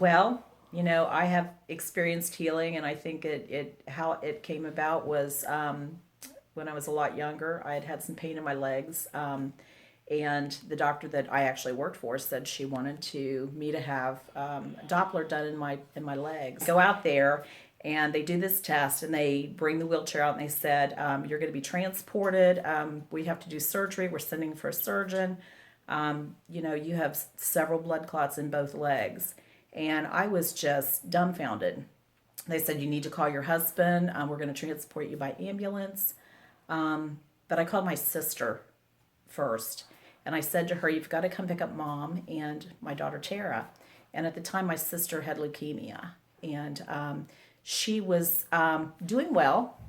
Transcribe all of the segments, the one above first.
Well, I have experienced healing, and I think how it came about was when I was a lot younger. I had had some pain in my legs, and the doctor that I actually worked for said she wanted me to have a Doppler done in my legs. Go out there, and they do this test, and they bring the wheelchair out, and they said, "You're going to be transported. We have to do surgery. We're sending for a surgeon. You have several blood clots in both legs." And I was just dumbfounded. They said, "You need to call your husband. We're going to transport you by ambulance." But I called my sister first. And I said to her, "You've got to come pick up mom and my daughter Tara." And at the time, my sister had leukemia. And she was doing well,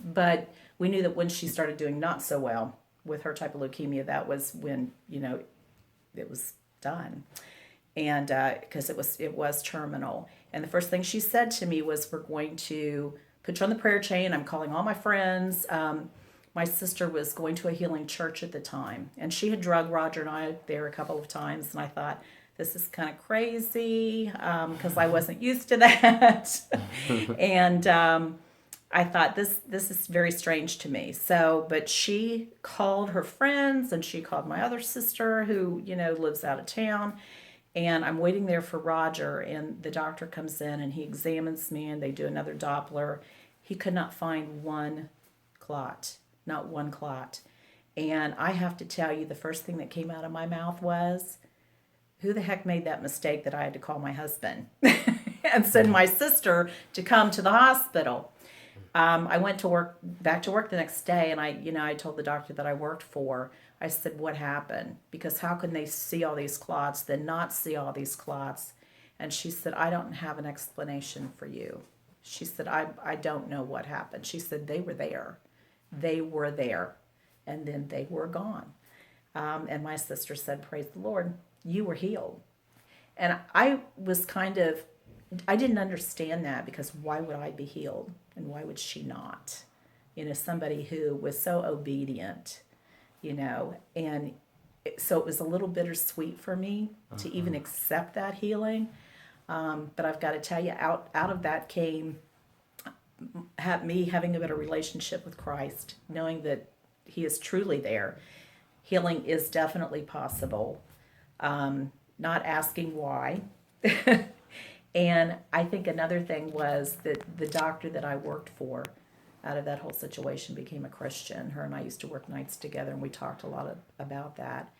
but we knew that when she started doing not so well with her type of leukemia, that was when, it was done. And because it was terminal. And the first thing she said to me was, "We're going to put you on the prayer chain. I'm calling all my friends." My sister was going to a healing church at the time, and she had drugged Roger and I there a couple of times, and I thought, this is kind of crazy because I wasn't used to that. And I thought, this is very strange to me. So, but she called her friends, and she called my other sister who, lives out of town. And I'm waiting there for Roger, and the doctor comes in and he examines me, and they do another Doppler. He could not find one clot, not one clot. And I have to tell you, the first thing that came out of my mouth was, who the heck made that mistake that I had to call my husband and send my sister to come to the hospital? I went back to work the next day, and I told the doctor that I worked for. I said, "What happened? Because how can they see all these clots, then not see all these clots?" And she said, "I don't have an explanation for you." She said, I don't know what happened. She said, "They were there. They were there. And then they were gone." And my sister said, "Praise the Lord, you were healed." And I didn't understand that, because why would I be healed and why would she not? Somebody who was so obedient, and so it was a little bittersweet for me to even accept that healing. But I've got to tell you, out of that came me having a better relationship with Christ, knowing that He is truly there. Healing is definitely possible. Not asking why. And I think another thing was that the doctor that I worked for out of that whole situation became a Christian. Her and I used to work nights together, and we talked a lot about that.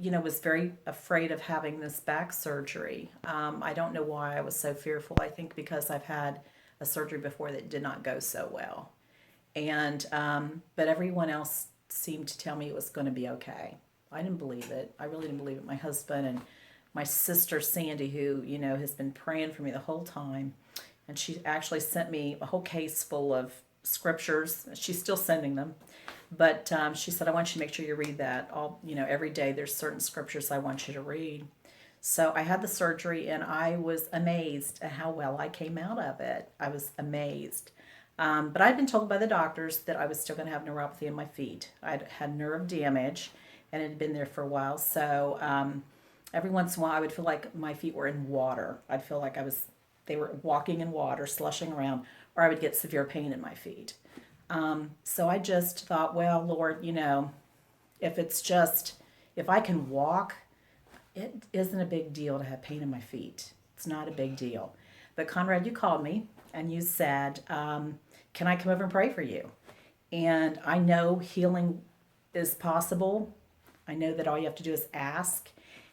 Was very afraid of having this back surgery. I don't know why I was so fearful. I think because I've had a surgery before that did not go so well. And but everyone else seemed to tell me it was going to be okay. I didn't believe it. I really didn't believe it. My husband and my sister Sandy, who has been praying for me the whole time, and she actually sent me a whole case full of scriptures. She's still sending them, but she said, "I want you to make sure you read that all. Every day. There's certain scriptures I want you to read." So I had the surgery, and I was amazed at how well I came out of it. I was amazed. But I'd been told by the doctors that I was still going to have neuropathy in my feet. I'd had nerve damage, and it had been there for a while. So every once in a while, I would feel like my feet were in water. I'd feel like they were walking in water, slushing around, or I would get severe pain in my feet. So I just thought, well, Lord, if I can walk, it isn't a big deal to have pain in my feet. It's not a big deal. But Conrad, you called me and you said, "Can I come over and pray for you?" And I know healing is possible. I know that all you have to do is ask.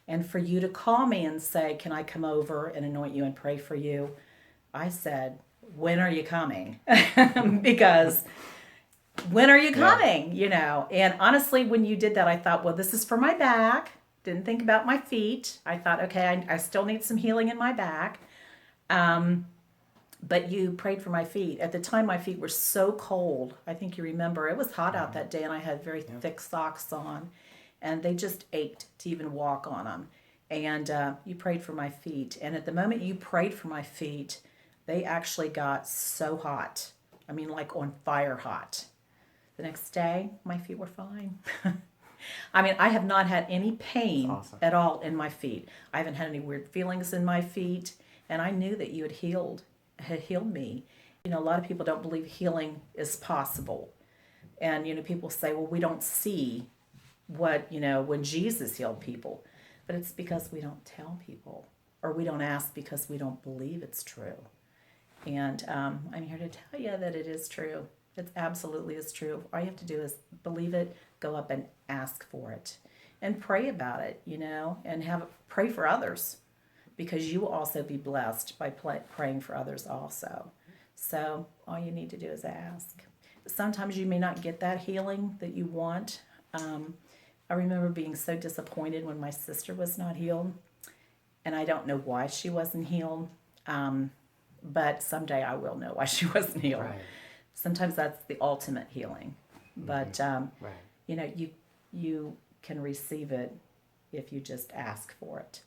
And for you to call me and say, "Can I come over and anoint you and pray for you?" I said, "When are you coming?" Because when are you coming? And honestly, when you did that, I thought, well, this is for my back. Didn't think about my feet. I thought, okay, I still need some healing in my back. But you prayed for my feet. At the time, my feet were so cold. I think you remember. It was hot out that day, and I had very thick socks on, and they just ached to even walk on them. And you prayed for my feet. And at the moment you prayed for my feet, they actually got so hot. I mean, like on fire hot. The next day, my feet were fine. I mean, I have not had any That's pain awesome. at all in my feet. I haven't had any weird feelings in my feet, and I knew that you had healed me. A lot of people don't believe healing is possible. And people say, "Well, we don't see what, when Jesus healed people." But it's because we don't tell people, or we don't ask because we don't believe it's true. And I'm here to tell you that it is true. It absolutely is true. All you have to do is believe it, go up and ask for it, and pray about it, and pray for others, because you will also be blessed by praying for others also. So all you need to do is ask. Sometimes you may not get that healing that you want. I remember being so disappointed when my sister was not healed, and I don't know why she wasn't healed. But someday I will know why she wasn't healed. Right. Sometimes that's the ultimate healing. But Right. you can receive it if you just ask for it.